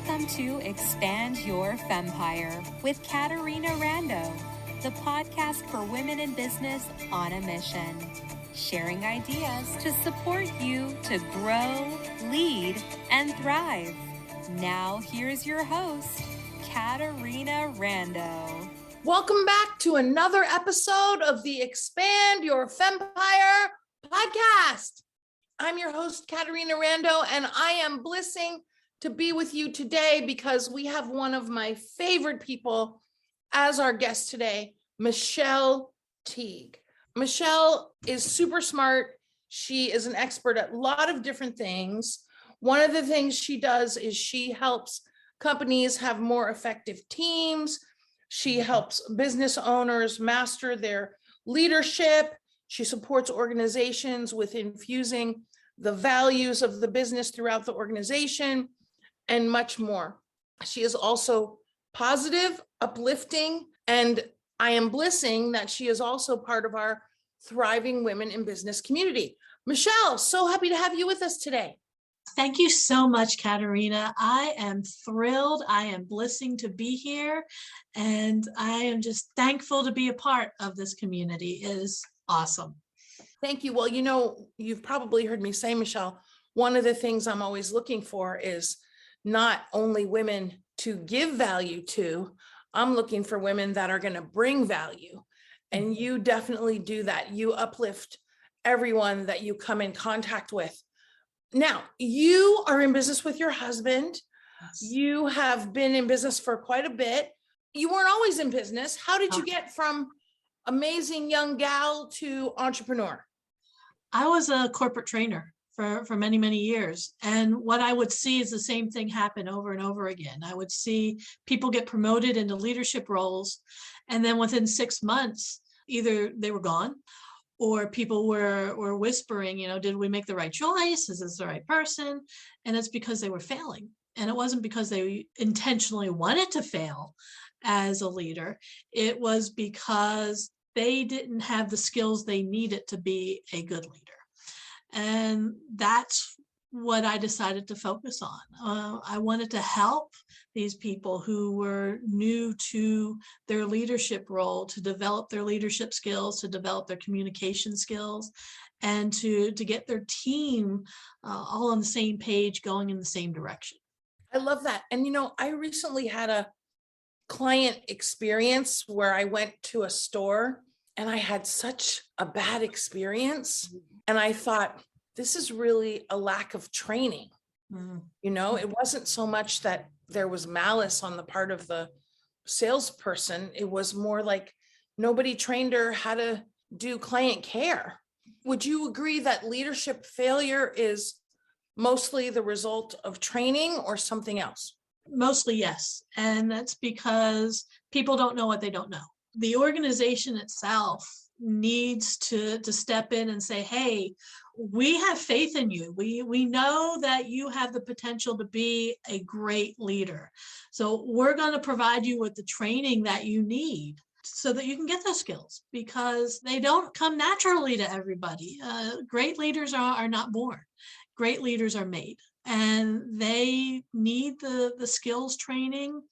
Welcome to Expand Your Fempire with Caterina Rando, the podcast for women in business on a mission, sharing ideas to support you to grow, lead, and thrive. Now, here's your host, Caterina Rando. Welcome back to another episode of the Expand Your Fempire podcast. I'm your host, Caterina Rando, and I am blessing to be with you today because we have one of my favorite people as our guest today, Michelle Teague. Michelle is super smart. She is an expert at a lot of different things. One of the things she does is she helps companies have more effective teams. She helps business owners master their leadership. She supports organizations with infusing the values of the business throughout the organization, and much more. She is also positive, uplifting, and I am blessing that she is also part of our thriving women in business community. Michelle, so happy to have you with us today. Thank you so much, Caterina. I am thrilled. I am blessing to be here, and I am just thankful to be a part of this community. It is awesome. Thank you. Well, you've probably heard me say, Michelle, one of the things I'm always looking for is not only women to give value to, I'm looking for women that are going to bring value. And you definitely do that. You uplift everyone that you come in contact with. Now, you are in business with your husband. Yes. You have been in business for quite a bit. You weren't always in business. How did you get from amazing young gal to entrepreneur? I was a corporate trainer for many, many years. And what I would see is the same thing happen over and over again. I would see people get promoted into leadership roles, and then within 6 months, either they were gone or people were whispering, did we make the right choice? Is this the right person? And it's because they were failing. And it wasn't because they intentionally wanted to fail as a leader. It was because they didn't have the skills they needed to be a good leader. And that's what I decided to focus on. I wanted to help these people who were new to their leadership role to develop their leadership skills, to develop their communication skills, and to get their team all on the same page, going in the same direction. I love that. And, I recently had a client experience where I went to a store and I had such a bad experience. And I thought, this is really a lack of training. It wasn't so much that there was malice on the part of the salesperson. It was more like nobody trained her how to do client care. Would you agree that leadership failure is mostly the result of training or something else? Mostly, yes. And that's because people don't know what they don't know. The organization itself needs to step in and say, hey, we have faith in you. We know that you have the potential to be a great leader. So we're going to provide you with the training that you need so that you can get those skills, because they don't come naturally to everybody. Great leaders are not born. Great leaders are made, and they need the skills training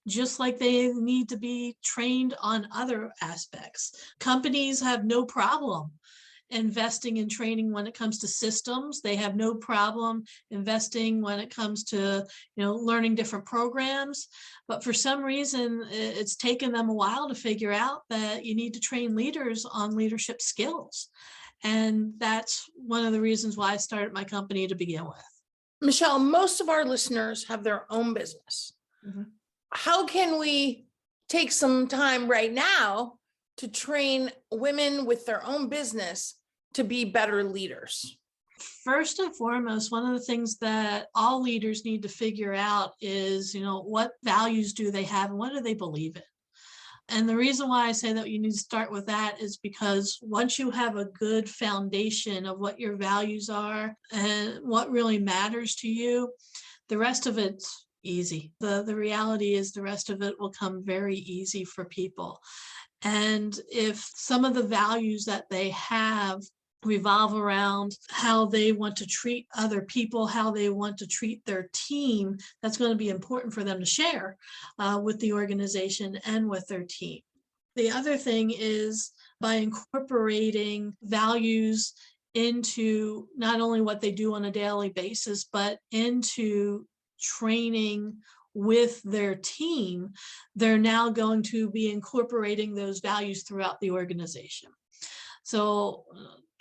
just like they need to be trained on other aspects. Companies have no problem investing in training when it comes to systems. They have no problem investing when it comes to, learning different programs. But for some reason, it's taken them a while to figure out that you need to train leaders on leadership skills. And that's one of the reasons why I started my company to begin with. Michelle, most of our listeners have their own business. Mm-hmm. How can we take some time right now to train women with their own business to be better leaders? First and foremost, one of the things that all leaders need to figure out is, what values do they have and what do they believe in? And the reason why I say that you need to start with that is because once you have a good foundation of what your values are and what really matters to you, the rest of it's easy. The reality is the rest of it will come very easy for people. And if some of the values that they have revolve around how they want to treat other people, how they want to treat their team, that's going to be important for them to share with the organization and with their team. The other thing is by incorporating values into not only what they do on a daily basis, but into training with their team, they're now going to be incorporating those values throughout the organization. So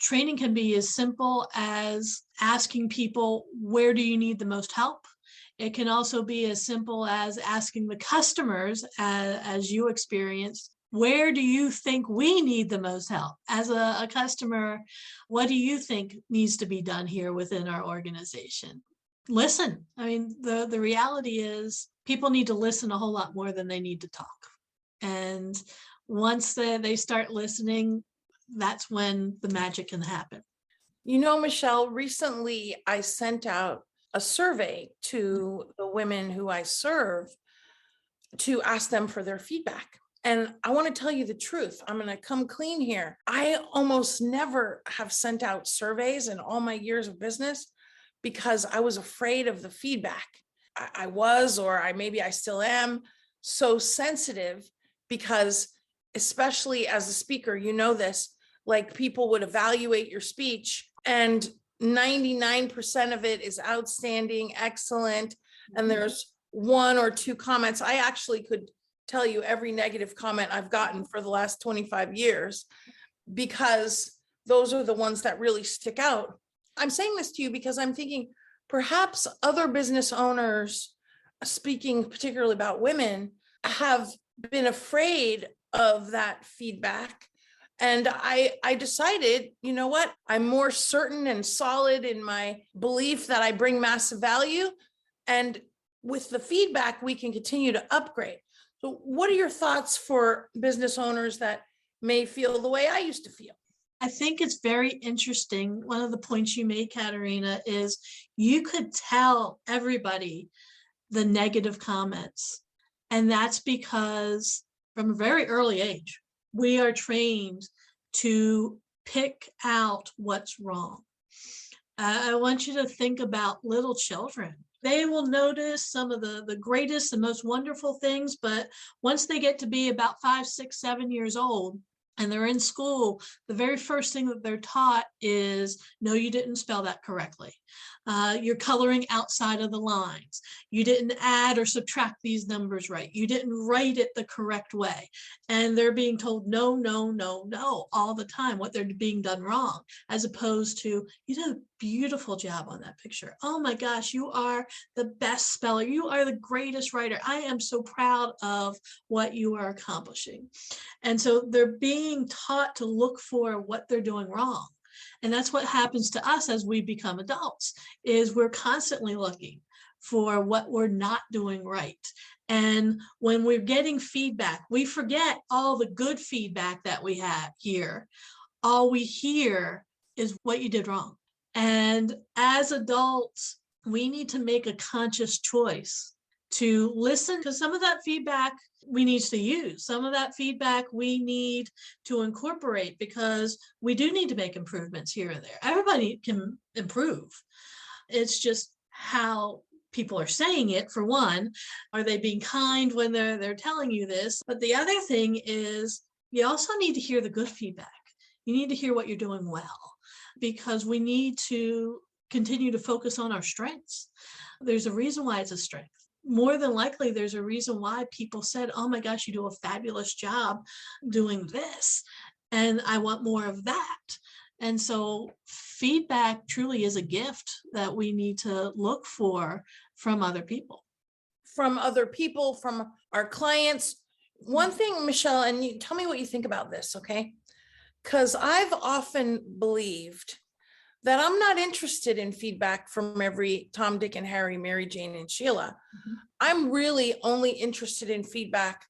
training can be as simple as asking people, where do you need the most help? It can also be as simple as asking the customers, as you experienced, where do you think we need the most help? As a customer, what do you think needs to be done here within our organization? Listen. I mean, the reality is people need to listen a whole lot more than they need to talk. And once they start listening, that's when the magic can happen. You know, Michelle, recently I sent out a survey to the women who I serve to ask them for their feedback. And I want to tell you the truth. I'm going to come clean here. I almost never have sent out surveys in all my years of business because I was afraid of the feedback. I was, or maybe I still am, so sensitive because, especially as a speaker, you know this, like people would evaluate your speech and 99% of it is outstanding, excellent. And there's one or two comments. I actually could tell you every negative comment I've gotten for the last 25 years because those are the ones that really stick out. I'm saying this to you because I'm thinking perhaps other business owners, speaking particularly about women, have been afraid of that feedback. And I decided, you know what, I'm more certain and solid in my belief that I bring massive value. And with the feedback, we can continue to upgrade. So what are your thoughts for business owners that may feel the way I used to feel? I think it's very interesting. One of the points you made, Caterina, is you could tell everybody the negative comments. And that's because from a very early age, we are trained to pick out what's wrong. I want you to think about little children. They will notice some of the greatest and most wonderful things, but once they get to be about 5, 6, 7 years old, and they're in school, the very first thing that they're taught is, no, you didn't spell that correctly. You're coloring outside of the lines. You didn't add or subtract these numbers right. You didn't write it the correct way. And they're being told, no, no, no, no, all the time, what they're being done wrong, as opposed to, you did a beautiful job on that picture. Oh my gosh, you are the best speller. You are the greatest writer. I am so proud of what you are accomplishing. And so they're being taught to look for what they're doing wrong. And that's what happens to us as we become adults, is we're constantly looking for what we're not doing right. And when we're getting feedback, we forget all the good feedback that we have here. All we hear is what you did wrong. And as adults, we need to make a conscious choice to listen, because some of that feedback we need to use. Some of that feedback we need to incorporate, because we do need to make improvements here and there. Everybody can improve. It's just how people are saying it, for one. Are they being kind when they're telling you this? But the other thing is, you also need to hear the good feedback. You need to hear what you're doing well, because we need to continue to focus on our strengths. There's a reason why it's a strength. More than likely, there's a reason why people said, oh my gosh, you do a fabulous job doing this, and I want more of that. And so feedback truly is a gift that we need to look for from other people. From other people, from our clients. One thing, Michelle, and you tell me what you think about this, okay? Because I've often believed that I'm not interested in feedback from every Tom, Dick, and Harry, Mary, Jane, and Sheila. Mm-hmm. I'm really only interested in feedback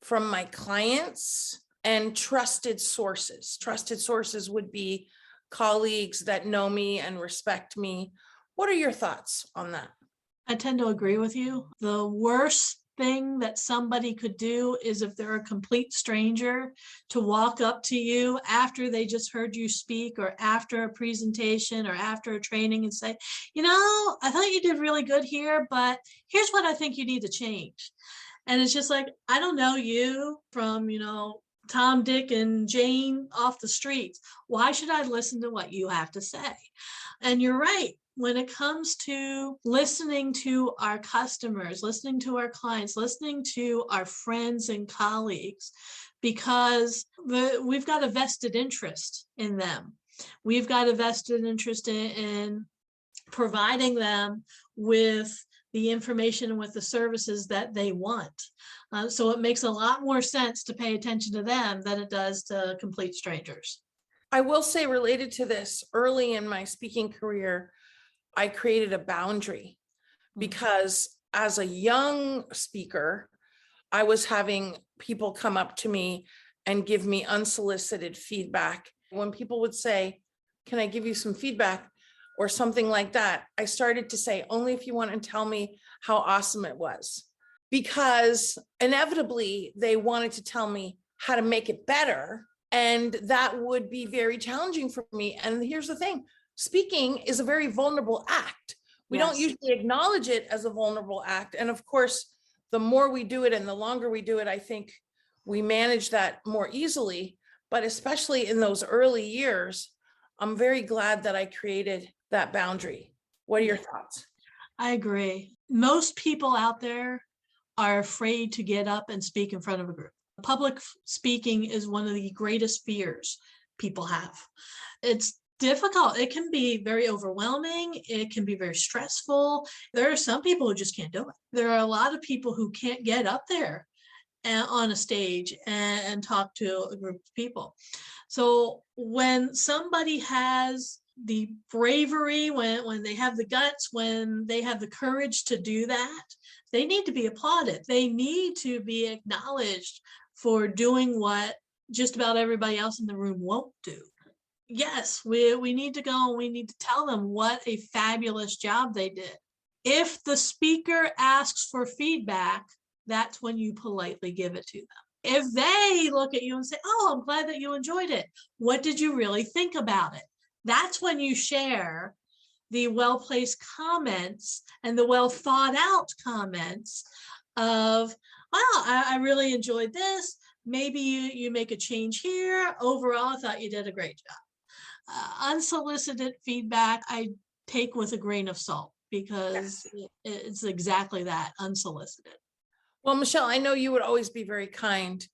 from my clients and trusted sources. Trusted sources would be colleagues that know me and respect me. What are your thoughts on that? I tend to agree with you. The worst thing that somebody could do is if they're a complete stranger to walk up to you after they just heard you speak or after a presentation or after a training and say, I thought you did really good here, but here's what I think you need to change. And it's just like, I don't know you from, Tom, Dick, and Jane off the streets. Why should I listen to what you have to say? And you're right. When it comes to listening to our customers, listening to our clients, listening to our friends and colleagues, because we've got a vested interest in them. We've got a vested interest in providing them with the information and with the services that they want. So it makes a lot more sense to pay attention to them than it does to complete strangers. I will say, related to this, early in my speaking career, I created a boundary because as a young speaker, I was having people come up to me and give me unsolicited feedback. When people would say, "Can I give you some feedback?" or something like that, I started to say, "Only if you want to tell me how awesome it was." Because inevitably they wanted to tell me how to make it better. And that would be very challenging for me. And here's the thing, speaking is a very vulnerable act. We don't usually acknowledge it as a vulnerable act. And of course, the more we do it and the longer we do it, I think we manage that more easily. But especially in those early years, I'm very glad that I created that boundary. What are your thoughts? I agree. Most people out there are afraid to get up and speak in front of a group. Public speaking is one of the greatest fears people have. It's difficult. It can be very overwhelming. It can be very stressful. There are some people who just can't do it. There are a lot of people who can't get up there on a stage and talk to a group of people. So when somebody has the bravery, when they have the guts, when they have the courage to do that, they need to be applauded. They need to be acknowledged for doing what just about everybody else in the room won't do. Yes, we need to go and we need to tell them what a fabulous job they did. If the speaker asks for feedback, that's when you politely give it to them. If they look at you and say, "Oh, I'm glad that you enjoyed it. What did you really think about it?" That's when you share the well-placed comments and the well-thought-out comments of, "Well, I really enjoyed this. Maybe you make a change here. Overall, I thought you did a great job." Unsolicited feedback, I take with a grain of salt because it's exactly that, unsolicited. Well, Michelle, I know you would always be very kind.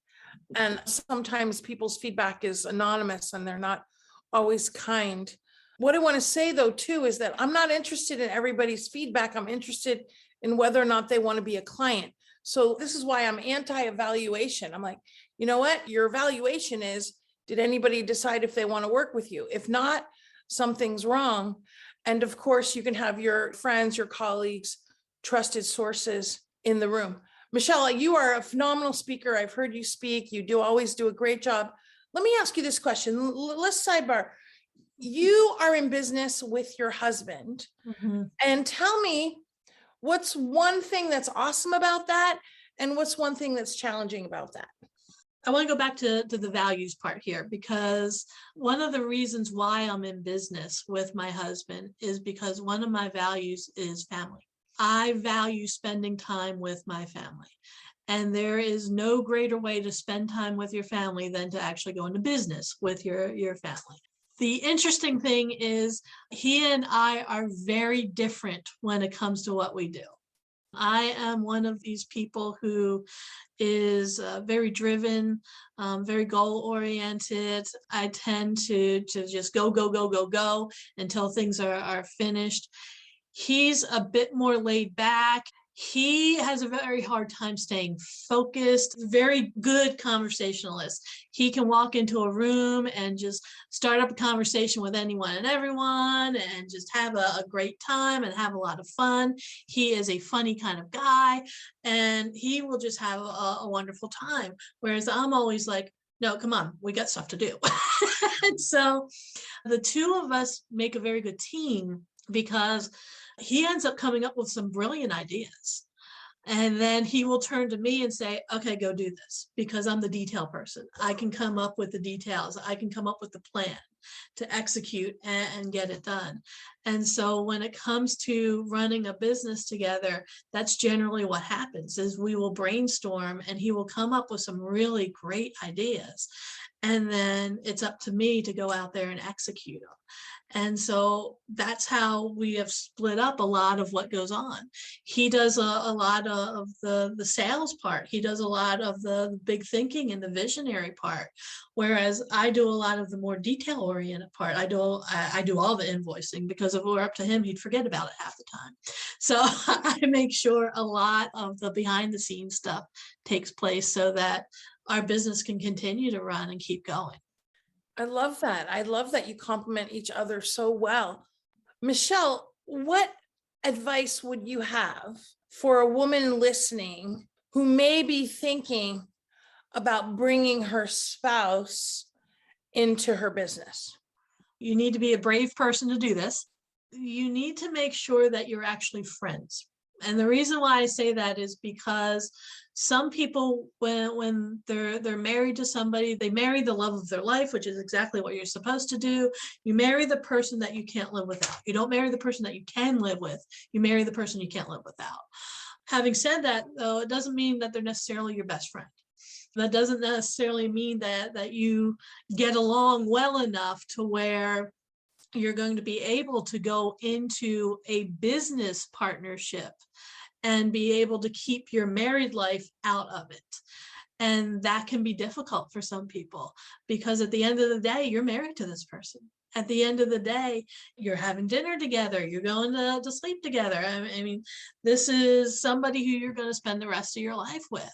And sometimes people's feedback is anonymous and they're not always kind. What I want to say, though, too, is that I'm not interested in everybody's feedback. I'm interested in whether or not they want to be a client. So this is why I'm anti-evaluation. I'm like, you know what? Your evaluation is, did anybody decide if they want to work with you? If not, something's wrong. And of course, you can have your friends, your colleagues, trusted sources in the room. Michelle, you are a phenomenal speaker. I've heard you speak. You always do a great job. Let me ask you this question. Let's sidebar. You are in business with your husband. And tell me, what's one thing that's awesome about that? And what's one thing that's challenging about that? I want to go back to the values part here, because one of the reasons why I'm in business with my husband is because one of my values is family. I value spending time with my family. And there is no greater way to spend time with your family than to actually go into business with your family. The interesting thing is he and I are very different when it comes to what we do. I am one of these people who is very driven, very goal-oriented. I tend to just go until things are finished. He's a bit more laid back. He has a very hard time staying focused, very good conversationalist. He can walk into a room and just start up a conversation with anyone and everyone and just have a great time and have a lot of fun. He is a funny kind of guy and he will just have a wonderful time. Whereas I'm always like, no, come on, we got stuff to do. And so the two of us make a very good team because he ends up coming up with some brilliant ideas. And then he will turn to me and say, okay, go do this, because I'm the detail person. I can come up with the details. I can come up with the plan to execute and get it done. And so when it comes to running a business together, that's generally what happens is we will brainstorm and he will come up with some really great ideas. And then it's up to me to go out there and execute them. And so that's how we have split up a lot of what goes on. He does a lot of the sales part. He does a lot of the big thinking and the visionary part, whereas I do a lot of the more detail oriented part. I do all the invoicing, because if it were up to him, he'd forget about it half the time. So I make sure a lot of the behind the scenes stuff takes place so that our business can continue to run and keep going. I love that. I love that you complement each other so well. Michelle, what advice would you have for a woman listening who may be thinking about bringing her spouse into her business? You need to be a brave person to do this. You need to make sure that you're actually friends. And the reason why I say that is because some people, when they're married to somebody, they marry the love of their life, which is exactly what you're supposed to do. You marry the person that you can't live without. You don't marry the person that you can live with. You marry the person you can't live without. Having said that, though, it doesn't mean that they're necessarily your best friend. That doesn't necessarily mean that you get along well enough to where you're going to be able to go into a business partnership and be able to keep your married life out of it. And that can be difficult for some people, because at the end of the day, you're married to this person. At the end of the day, you're having dinner together, you're going to sleep together. I mean, this is somebody who you're going to spend the rest of your life with.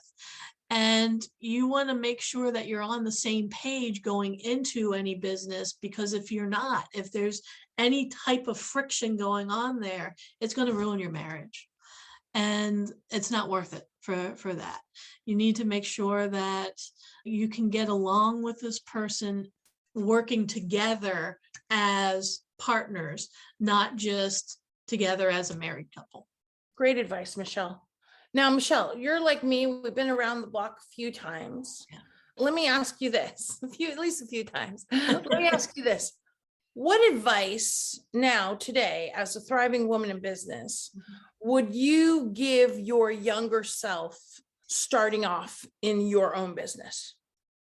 And you want to make sure that you're on the same page going into any business, because if you're not, if there's any type of friction going on there, it's going to ruin your marriage. And it's not worth it for that. You need to make sure that you can get along with this person working together as partners, not just together as a married couple. Great advice, Michelle. Now, Michelle, you're like me. We've been around the block a few times. Yeah. Let me ask you this, at least a few times. Let me ask you this. What advice now, today, as a thriving woman in business, would you give your younger self starting off in your own business?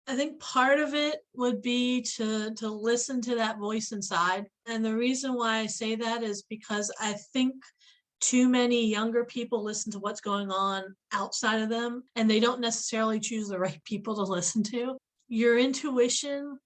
I think part of it would be to listen to that voice inside. And the reason why I say that is because I think too many younger people listen to what's going on outside of them, and they don't necessarily choose the right people to listen to. Your intuition,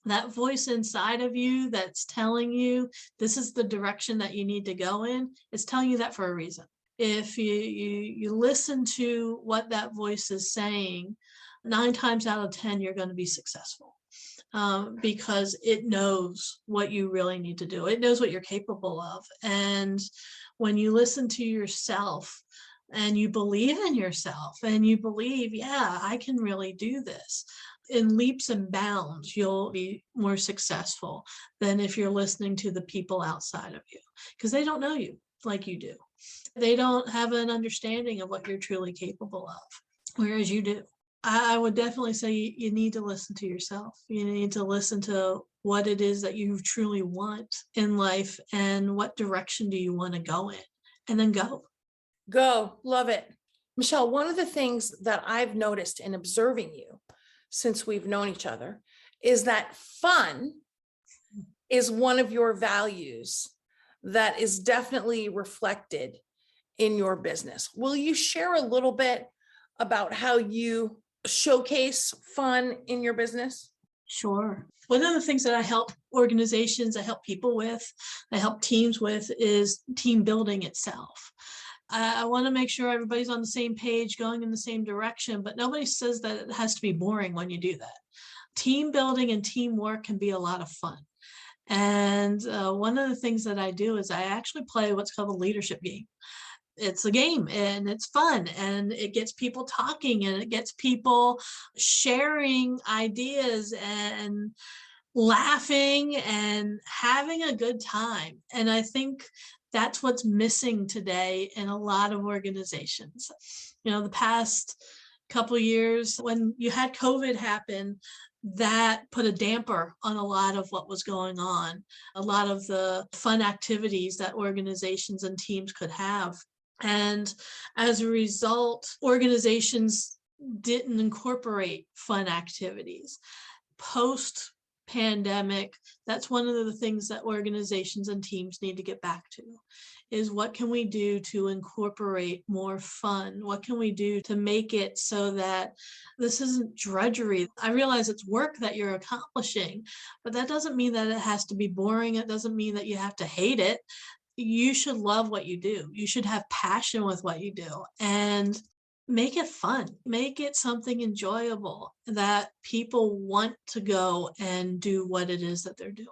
that voice inside of you that's telling you this is the direction that you need to go in, is telling you that for a reason. If you listen to what that voice is saying, 9 times out of 10, you're going to be successful. Because it knows what you really need to do. It knows what you're capable of. And when you listen to yourself and you believe in yourself and you believe, yeah, I can really do this, in leaps and bounds, you'll be more successful than if you're listening to the people outside of you, because they don't know you like you do. They don't have an understanding of what you're truly capable of, whereas you do. I would definitely say you need to listen to yourself. You need to listen to what it is that you truly want in life and what direction do you want to go in, and then go. Go. Love it. Michelle, one of the things that I've noticed in observing you since we've known each other is that fun is one of your values that is definitely reflected in your business. Will you share a little bit about how you showcase fun in your business? Sure. One of the things that I help organizations, I help people with, I help teams with, is team building itself. I want to make sure everybody's on the same page, going in the same direction, but nobody says that it has to be boring when you do that. Team building and teamwork can be a lot of fun. And one of the things that I do is I actually play what's called a leadership game. It's a game and it's fun and it gets people talking and it gets people sharing ideas and laughing and having a good time. And I think That's what's missing today in a lot of organizations. The past couple of years when you had COVID happen, that put a damper on a lot of what was going on, a lot of the fun activities that organizations and teams could have. And as a result, organizations didn't incorporate fun activities. Post pandemic, that's one of the things that organizations and teams need to get back to, is what can we do to incorporate more fun? What can we do to make it so that this isn't drudgery? I realize it's work that you're accomplishing, but that doesn't mean that it has to be boring. It doesn't mean that you have to hate it. You should love what you do. You should have passion with what you do, and make it fun. Make it something enjoyable that people want to go and do what it is that they're doing.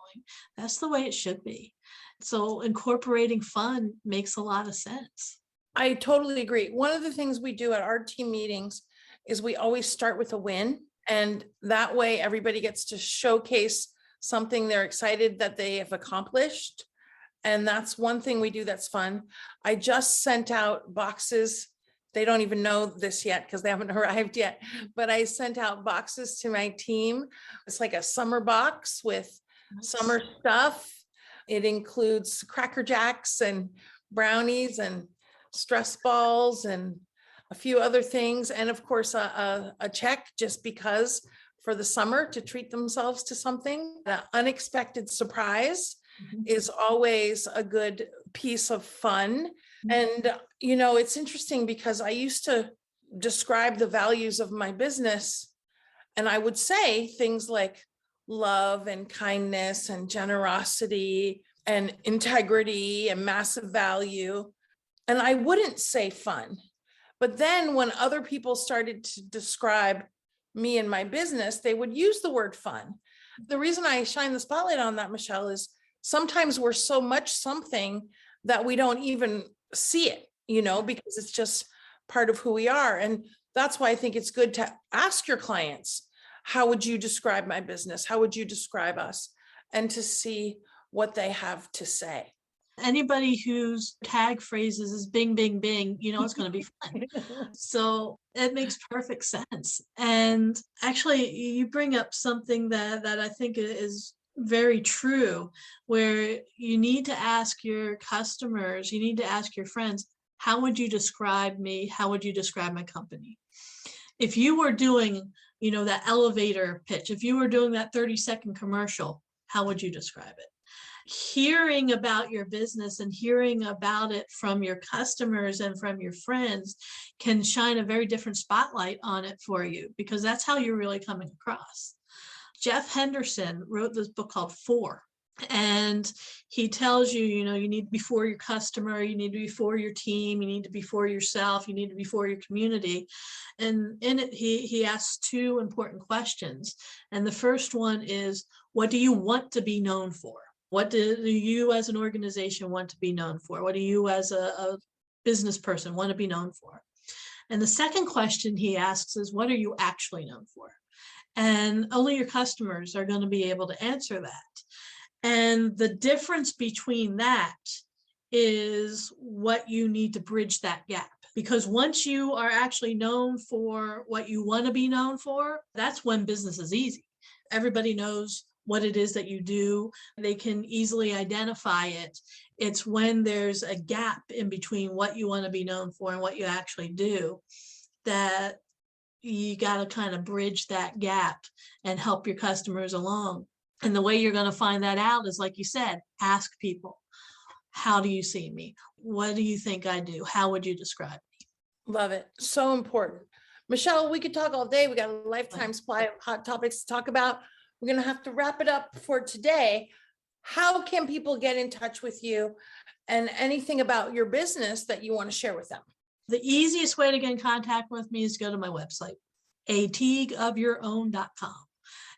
That's the way it should be. So incorporating fun makes a lot of sense. I totally agree. One of the things we do at our team meetings is we always start with a win. And that way everybody gets to showcase something they're excited that they have accomplished. And that's one thing we do that's fun. I just sent out boxes. They don't even know this yet because they haven't arrived yet, but I sent out boxes to my team. It's like a summer box with summer stuff. It includes Cracker Jacks and brownies and stress balls and a few other things. And of course, a check just because for the summer to treat themselves to something. The unexpected surprise is always a good piece of fun. And, it's interesting because I used to describe the values of my business, and I would say things like love and kindness and generosity and integrity and massive value. And I wouldn't say fun. But then when other people started to describe me and my business, they would use the word fun. The reason I shine the spotlight on that, Michelle, is sometimes we're so much something that we don't even see it, because it's just part of who we are. And that's why I think it's good to ask your clients, how would you describe my business? How would you describe us? And to see what they have to say. Anybody whose tag phrases is bing, bing, bing, it's going to be fun. So it makes perfect sense. And actually, you bring up something that I think is very true, where you need to ask your customers, you need to ask your friends, how would you describe me? How would you describe my company? If you were doing, that elevator pitch, if you were doing that 30-second commercial, how would you describe it? Hearing about your business and hearing about it from your customers and from your friends can shine a very different spotlight on it for you, because that's how you're really coming across. Jeff Henderson wrote this book called 4, and he tells you, you need to be for your customer, you need to be for your team, you need to be for yourself, you need to be for your community. And in it, he asks 2 important questions. And the first one is, what do you want to be known for? What do you as an organization want to be known for? What do you as a business person want to be known for? And the second question he asks is, what are you actually known for? And only your customers are going to be able to answer that. And the difference between that is what you need to bridge that gap. Because once you are actually known for what you want to be known for, that's when business is easy. Everybody knows what it is that you do. They can easily identify it. It's when there's a gap in between what you want to be known for and what you actually do that you got to kind of bridge that gap and help your customers along. And the way you're going to find that out is, like you said, ask people, how do you see me? What do you think I do? How would you describe me? Love it. So important. Michelle, we could talk all day. We got a lifetime supply of hot topics to talk about. We're going to have to wrap it up for today. How can people get in touch with you and anything about your business that you want to share with them? The easiest way to get in contact with me is go to my website, ateagueofyourown.com.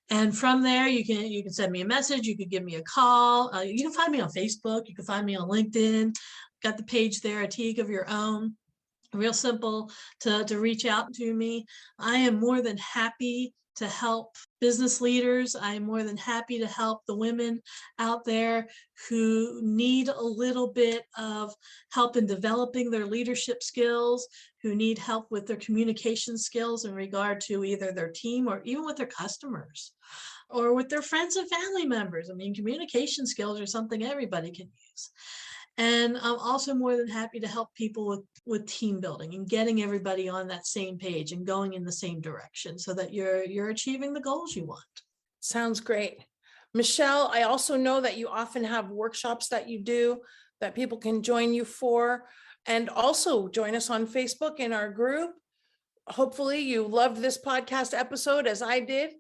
And from there, you can send me a message. You can give me a call. You can find me on Facebook. You can find me on LinkedIn. Got the page there, A Teague of Your Own. Real simple to reach out to me. I am more than happy to help business leaders. I'm more than happy to help the women out there who need a little bit of help in developing their leadership skills, who need help with their communication skills in regard to either their team or even with their customers or with their friends and family members. I mean, communication skills are something everybody can use. And I'm also more than happy to help people with team building and getting everybody on that same page and going in the same direction so that you're achieving the goals you want. Sounds great. Michelle, I also know that you often have workshops that you do that people can join you for, and also join us on Facebook in our group. Hopefully you loved this podcast episode as I did,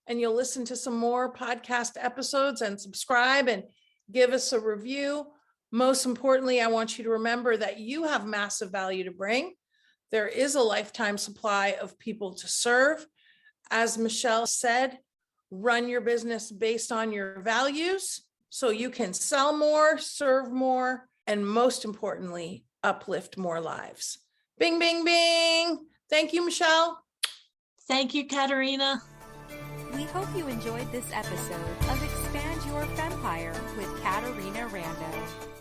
and you'll listen to some more podcast episodes and subscribe and give us a review. Most importantly, I want you to remember that you have massive value to bring. There is a lifetime supply of people to serve. As Michelle said, run your business based on your values so you can sell more, serve more, and most importantly, uplift more lives. Bing, bing, bing. Thank you, Michelle. Thank you, Caterina. We hope you enjoyed this episode of Expand Your Fempire with Caterina Rando.